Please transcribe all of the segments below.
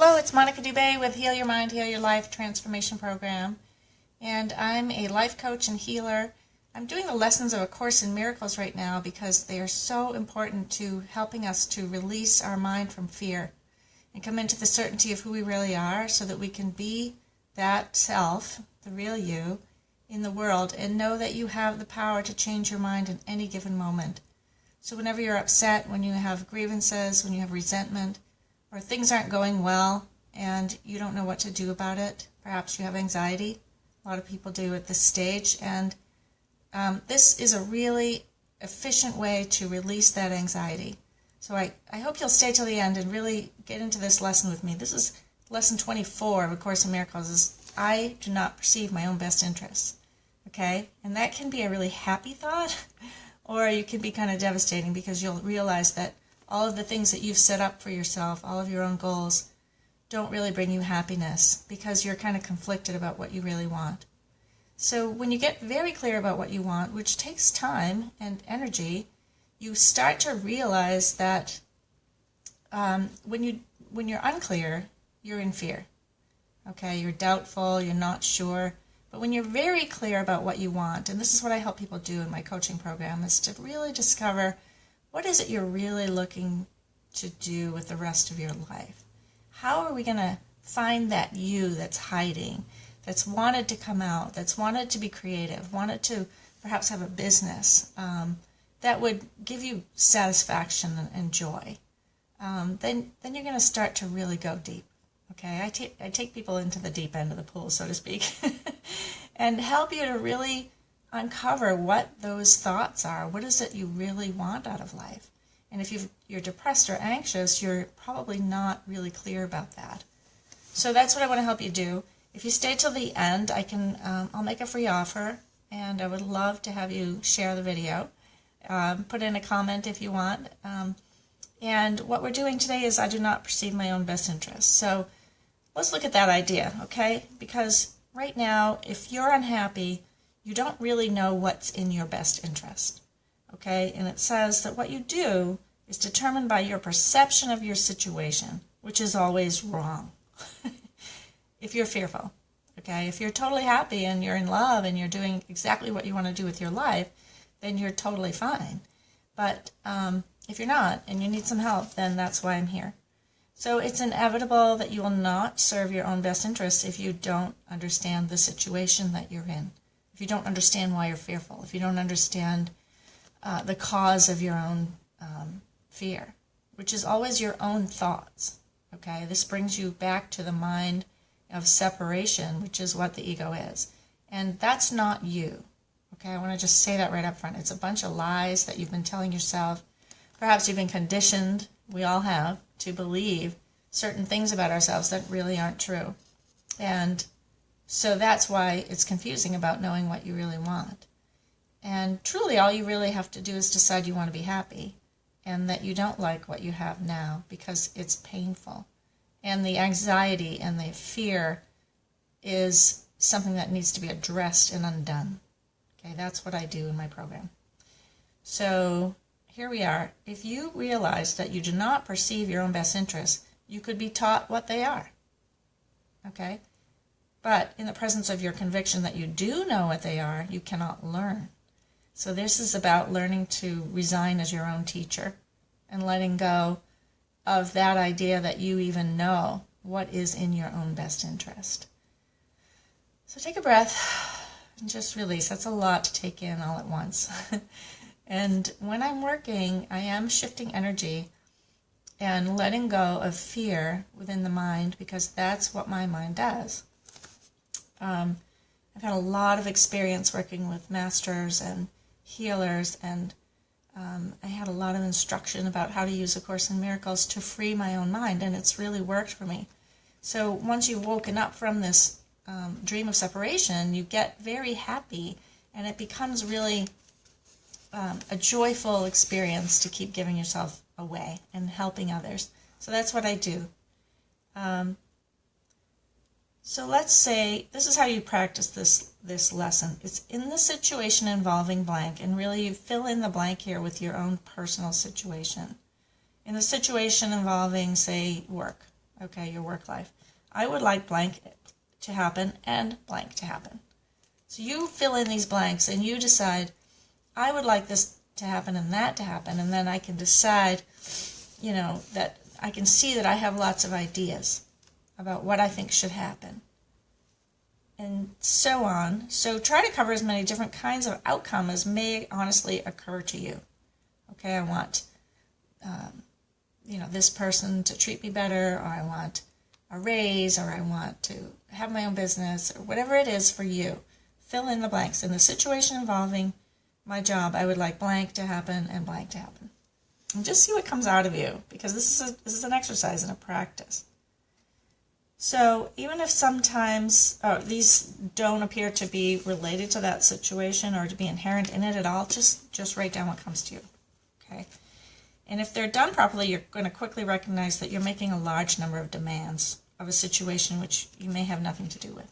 Hello, it's Monica Dubé with Heal Your Mind, Heal Your Life Transformation Program, and I'm a life coach and healer. I'm doing the lessons of A Course in Miracles right now because they are so important to helping us to release our mind from fear and come into the certainty of who we really are so that we can be that self, the real you, in the world and know that you have the power to change your mind in any given moment. So whenever you're upset, when you have grievances, when you have resentment, or things aren't going well and you don't know what to do about it, perhaps you have anxiety. A lot of people do at this stage, and this is a really efficient way to release that anxiety. So I hope you'll stay till the end and really get into this lesson with me. This is lesson 24 of A Course in Miracles, is I do not perceive my own best interests. Okay? And that can be a really happy thought, or you can be kind of devastating because you'll realize that all of the things that you've set up for yourself, all of your own goals, don't really bring you happiness because you're kind of conflicted about what you really want. So when you get very clear about what you want, which takes time and energy, you start to realize that when you're unclear, you're in fear. Okay, you're doubtful, you're not sure. But when you're very clear about what you want, and this is what I help people do in my coaching program, is to really discover what is it you're really looking to do with the rest of your life. How are we going to find that you that's hiding, that's wanted to come out, that's wanted to be creative, wanted to perhaps have a business that would give you satisfaction and joy? Then you're going to start to really go deep. Okay, I take people into the deep end of the pool, so to speak, and help you to really uncover what those thoughts are. What is it you really want out of life? And if you're depressed or anxious, you're probably not really clear about that. So that's what I want to help you do. If you stay till the end, I'll make a free offer, and I would love to have you share the video. Put in a comment if you want. And what we're doing today is I do not perceive my own best interests. So let's look at that idea, okay? Because right now, if you're unhappy, you don't really know what's in your best interest, okay? And it says that what you do is determined by your perception of your situation, which is always wrong if you're fearful, okay? If you're totally happy and you're in love and you're doing exactly what you want to do with your life, then you're totally fine. But if you're not and you need some help, then that's why I'm here. So it's inevitable that you will not serve your own best interests if you don't understand the situation that you're in. If you don't understand why you're fearful, if you don't understand the cause of your own fear, which is always your own thoughts, okay? This brings you back to the mind of separation, which is what the ego is. And that's not you, okay? I want to just say that right up front. It's a bunch of lies that you've been telling yourself. Perhaps you've been conditioned, we all have, to believe certain things about ourselves that really aren't true. And so that's why it's confusing about knowing what you really want. And truly all you really have to do is decide you want to be happy and that you don't like what you have now because it's painful. And the anxiety and the fear is something that needs to be addressed and undone. Okay, that's what I do in my program. So here we are. If you realize that you do not perceive your own best interests, you could be taught what they are. Okay? But in the presence of your conviction that you do know what they are, you cannot learn. So this is about learning to resign as your own teacher and letting go of that idea that you even know what is in your own best interest. So take a breath and just release. That's a lot to take in all at once. And when I'm working, I am shifting energy and letting go of fear within the mind because that's what my mind does. I've had a lot of experience working with masters and healers, and I had a lot of instruction about how to use A Course in Miracles to free my own mind, and it's really worked for me. So once you've woken up from this dream of separation, you get very happy, and it becomes really a joyful experience to keep giving yourself away and helping others. So that's what I do. So let's say, this is how you practice this lesson. It's in the situation involving blank, and really you fill in the blank here with your own personal situation. In the situation involving, say, work, okay, your work life. I would like blank to happen and blank to happen. So you fill in these blanks and you decide, I would like this to happen and that to happen, and then I can decide, that I can see that I have lots of ideas about what I think should happen, and so on. So try to cover as many different kinds of outcome as may honestly occur to you. Okay, I want, this person to treat me better, or I want a raise, or I want to have my own business, or whatever it is for you. Fill in the blanks. In the situation involving my job, I would like blank to happen and blank to happen. And just see what comes out of you, because this is an exercise and a practice. So even if sometimes these don't appear to be related to that situation or to be inherent in it at all, just write down what comes to you. Okay? And if they're done properly, you're going to quickly recognize that you're making a large number of demands of a situation which you may have nothing to do with.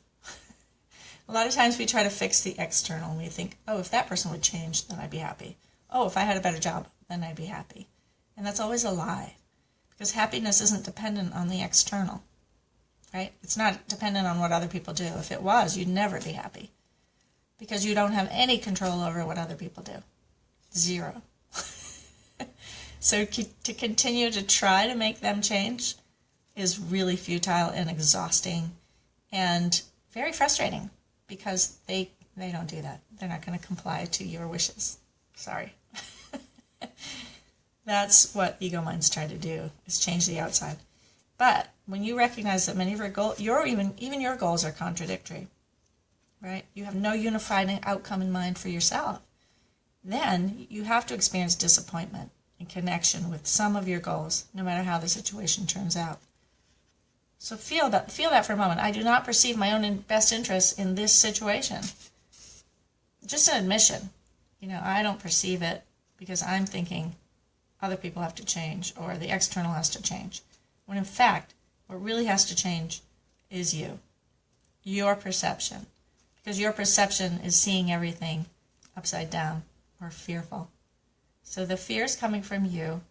A lot of times we try to fix the external, and we think, oh, if that person would change, then I'd be happy. Oh, if I had a better job, then I'd be happy. And that's always a lie, because happiness isn't dependent on the external, right? It's not dependent on what other people do. If it was, you'd never be happy, because you don't have any control over what other people do. Zero. So to continue to try to make them change is really futile and exhausting and very frustrating, because they don't do that. They're not going to comply to your wishes. Sorry. That's what ego minds try to do, is change the outside. But when you recognize that many of your goals, even your goals are contradictory, right? You have no unified outcome in mind for yourself. Then you have to experience disappointment in connection with some of your goals, no matter how the situation turns out. So feel that for a moment. I do not perceive my own best interest in this situation. Just an admission. I don't perceive it because I'm thinking other people have to change or the external has to change. When in fact, what really has to change is you. Your perception. Because your perception is seeing everything upside down or fearful. So the fear is coming from you.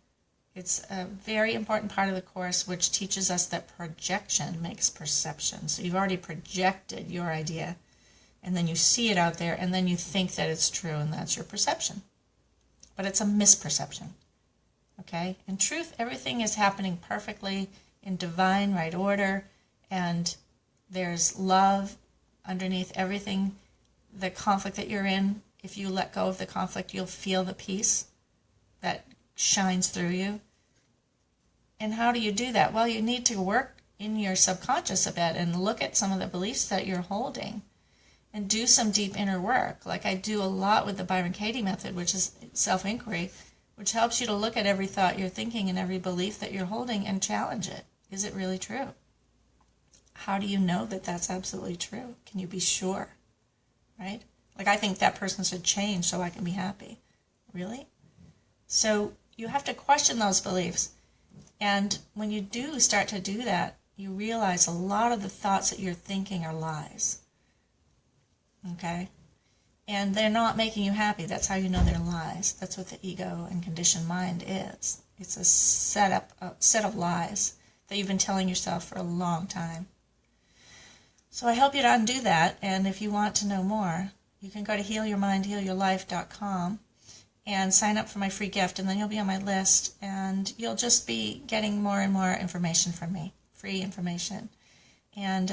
It's a very important part of the course, which teaches us that projection makes perception. So you've already projected your idea, and then you see it out there, and then you think that it's true, and that's your perception. But it's a misperception. Okay? In truth, everything is happening perfectly in divine right order, and there's love underneath everything. The conflict that you're in, if you let go of the conflict, you'll feel the peace that shines through you. And how do you do that? Well, you need to work in your subconscious a bit and look at some of the beliefs that you're holding and do some deep inner work. Like I do a lot with the Byron Katie method, which is self-inquiry, which helps you to look at every thought you're thinking and every belief that you're holding and challenge it. Is it really true? How do you know that that's absolutely true? Can you be sure? Right? Like I think that person should change so I can be happy. Really? So you have to question those beliefs. And when you do start to do that, you realize a lot of the thoughts that you're thinking are lies. Okay? And they're not making you happy. That's how you know they're lies. That's what the ego and conditioned mind is. It's a set of lies that you've been telling yourself for a long time. So I help you to undo that. And if you want to know more, you can go to healyourmindhealyourlife.com and sign up for my free gift, and then you'll be on my list, and you'll just be getting more and more information from me, free information. And,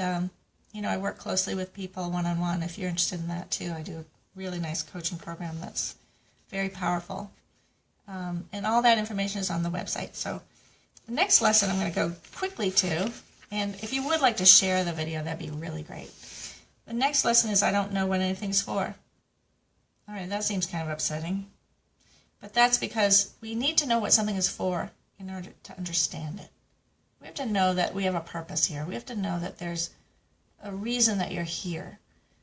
I work closely with people one-on-one. If you're interested in that, too, I do a really nice coaching program that's very powerful. And all that information is on the website. So the next lesson I'm going to go quickly to, and if you would like to share the video, that'd be really great. The next lesson is I don't know what anything's for. All right, that seems kind of upsetting. But that's because we need to know what something is for in order to understand it. We have to know that we have a purpose here. We have to know that there's a reason that you're here,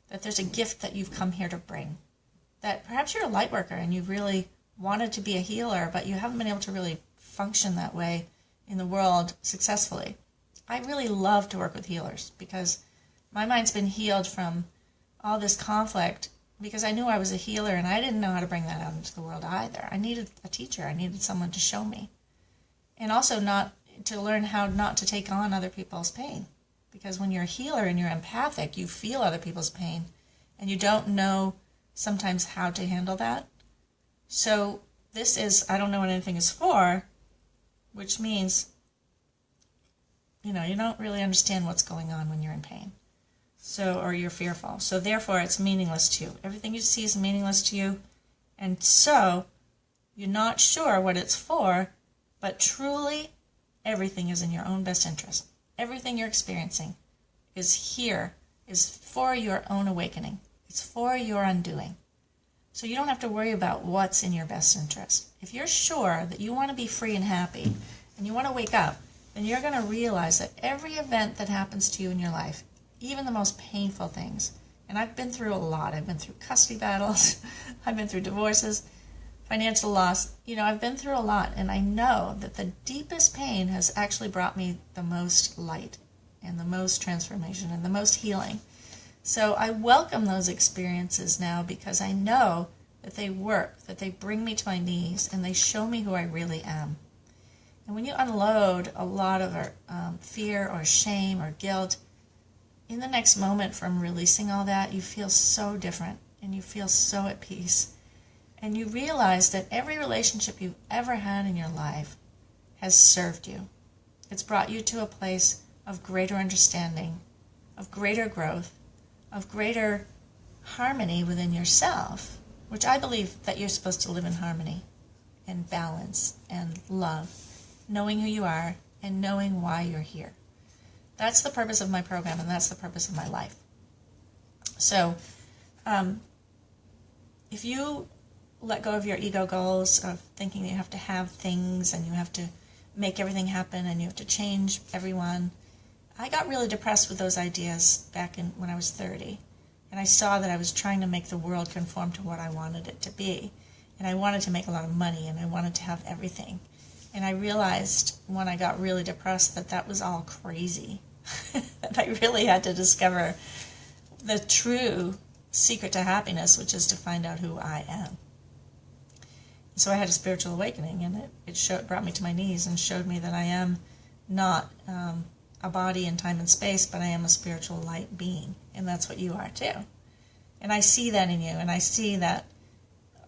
that there's a gift that you've come here to bring, that perhaps you're a light worker and you've really wanted to be a healer, but you haven't been able to really function that way in the world successfully. I really love to work with healers because my mind's been healed from all this conflict, because I knew I was a healer and I didn't know how to bring that out into the world either. I needed a teacher. I needed someone to show me. And also not to learn how not to take on other people's pain. Because when you're a healer and you're empathic, you feel other people's pain, and you don't know sometimes how to handle that. So this is, I don't know what anything is for, which means, you don't really understand what's going on when you're in pain. So, or you're fearful. So therefore it's meaningless to you. Everything you see is meaningless to you. And so you're not sure what it's for, but truly everything is in your own best interest. Everything you're experiencing is for your own awakening. It's for your undoing. So you don't have to worry about what's in your best interest. If you're sure that you want to be free and happy and you want to wake up, then you're going to realize that every event that happens to you in your life, even the most painful things, and I've been through a lot. I've been through custody battles. I've been through divorces, financial loss. I've been through a lot, and I know that the deepest pain has actually brought me the most light and the most transformation and the most healing. So I welcome those experiences now because I know that they work, that they bring me to my knees, and they show me who I really am. And when you unload a lot of fear or shame or guilt, in the next moment from releasing all that, you feel so different and you feel so at peace. And you realize that every relationship you've ever had in your life has served you. It's brought you to a place of greater understanding, of greater growth, of greater harmony within yourself, which I believe that you're supposed to live in harmony and balance and love, knowing who you are and knowing why you're here. That's the purpose of my program, and that's the purpose of my life. So if you let go of your ego goals of thinking that you have to have things and you have to make everything happen and you have to change everyone, I got really depressed with those ideas back when I was 30. And I saw that I was trying to make the world conform to what I wanted it to be. And I wanted to make a lot of money, and I wanted to have everything. And I realized when I got really depressed that that was all crazy. That I really had to discover the true secret to happiness, which is to find out who I am. So I had a spiritual awakening, and it brought me to my knees and showed me that I am not a body in time and space, but I am a spiritual light being, and that's what you are too. And I see that in you, and I see that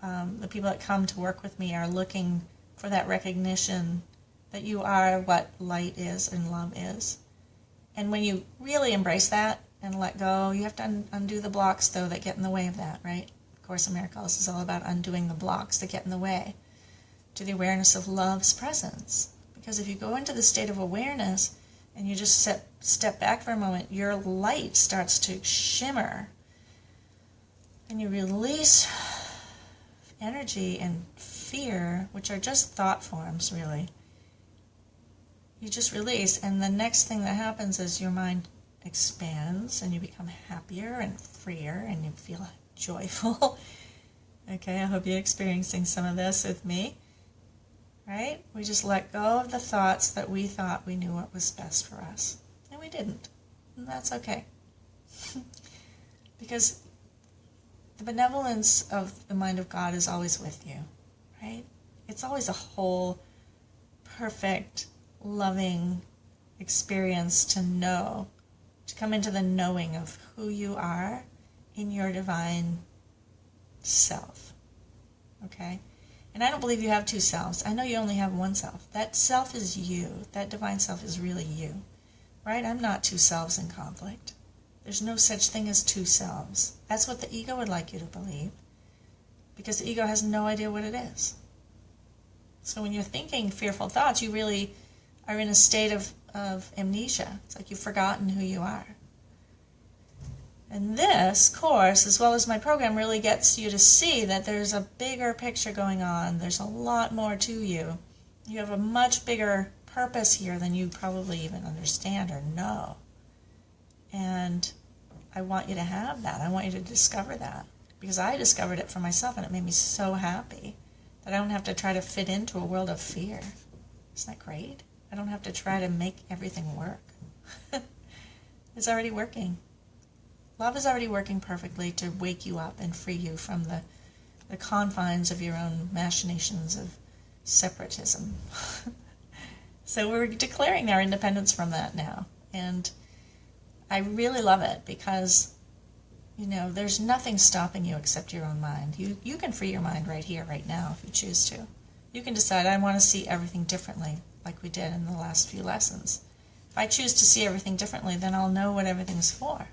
the people that come to work with me are looking for that recognition that you are what light is and love is. And when you really embrace that and let go, you have to undo the blocks, though, that get in the way of that, right? Course in Miracles is all about undoing the blocks that get in the way to the awareness of love's presence. Because if you go into the state of awareness and you just step back for a moment, your light starts to shimmer. And you release energy and fear, which are just thought forms, really. You just release, and the next thing that happens is your mind expands and you become happier and freer and you feel joyful. Okay, I hope you're experiencing some of this with me. Right? We just let go of the thoughts that we thought we knew what was best for us. And we didn't. And that's okay. Because the benevolence of the mind of God is always with you. Right? It's always a whole, perfect, loving experience to know, to come into the knowing of who you are in your divine self. Okay? And I don't believe you have two selves. I know you only have one self. That self is you. That divine self is really you. Right? I'm not two selves in conflict. There's no such thing as two selves. That's what the ego would like you to believe. Because the ego has no idea what it is. So when you're thinking fearful thoughts, you really are in a state of amnesia. It's like you've forgotten who you are. And this course, as well as my program, really gets you to see that there's a bigger picture going on. There's a lot more to you. You have a much bigger purpose here than you probably even understand or know. And I want you to have that. I want you to discover that. Because I discovered it for myself, and it made me so happy that I don't have to try to fit into a world of fear. Isn't that great? I don't have to try to make everything work. It's already working. Love is already working perfectly to wake you up and free you from the confines of your own machinations of separatism. So we're declaring our independence from that now. And I really love it because, you know, there's nothing stopping you except your own mind. You can free your mind right here, right now, if you choose to. You can decide, I want to see everything differently, like we did in the last few lessons. If I choose to see everything differently, then I'll know what everything is for.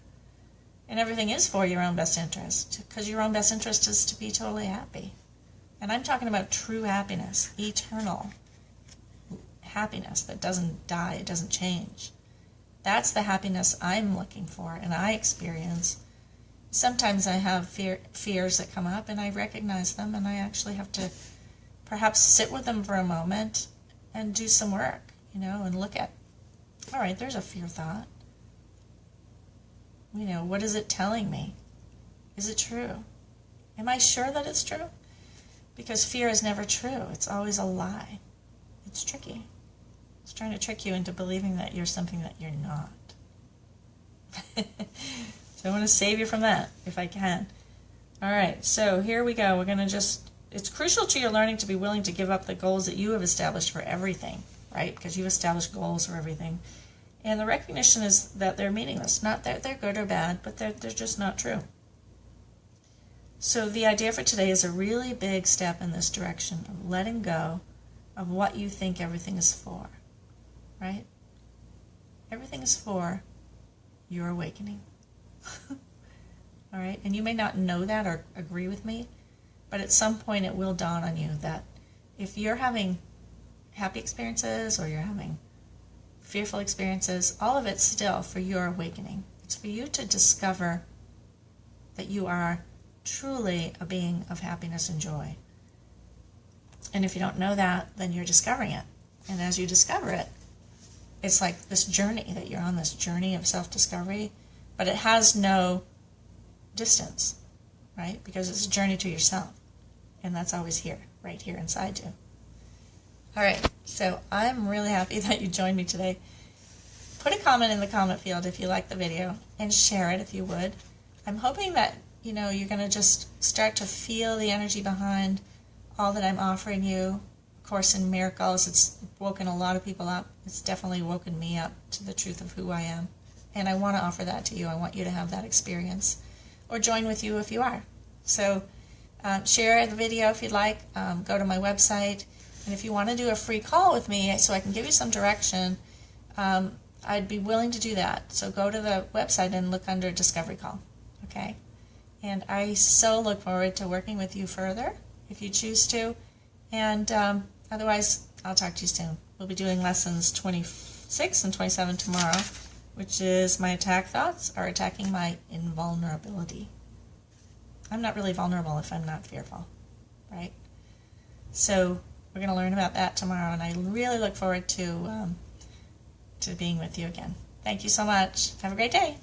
And everything is for your own best interest, because your own best interest is to be totally happy. And I'm talking about true happiness, eternal happiness that doesn't die, it doesn't change. That's the happiness I'm looking for and I experience. Sometimes I have fears that come up and I recognize them and I actually have to perhaps sit with them for a moment and do some work, you know, and look at, all right, there's a fear thought. You know, what is it telling me? Is it true? Am I sure that it's true? Because fear is never true. It's always a lie. It's tricky. It's trying to trick you into believing that you're something that you're not. So I want to save you from that, if I can. All right, so here we go. We're going to just, it's crucial to your learning to be willing to give up the goals that you have established for everything, right? Because you've established goals for everything. And the recognition is that they're meaningless. Not that they're good or bad, but they're just not true. So the idea for today is a really big step in this direction of letting go of what you think everything is for, right? Everything is for your awakening. All right? And you may not know that or agree with me, but at some point it will dawn on you that if you're having happy experiences or you're having fearful experiences, all of it's still for your awakening. It's for you to discover that you are truly a being of happiness and joy. And if you don't know that, then you're discovering it. And as you discover it, it's like this journey that you're on, this journey of self-discovery, but it has no distance, right? Because it's a journey to yourself. And that's always here, right here inside you. All right, so I'm really happy that you joined me today. Put a comment in the comment field if you like the video and share it if you would. I'm hoping that, you know, you're going to just start to feel the energy behind all that I'm offering you. Course in Miracles, it's woken a lot of people up. It's definitely woken me up to the truth of who I am. And I want to offer that to you. I want you to have that experience. Or join with you if you are. So share the video if you'd like. Go to my website. And if you want to do a free call with me so I can give you some direction, I'd be willing to do that. So go to the website and look under Discovery Call. Okay? And I so look forward to working with you further if you choose to. And otherwise, I'll talk to you soon. We'll be doing lessons 26 and 27 tomorrow, which is my attack thoughts are attacking my invulnerability. I'm not really vulnerable if I'm not fearful, right? So we're going to learn about that tomorrow, and I really look forward to being with you again. Thank you so much. Have a great day.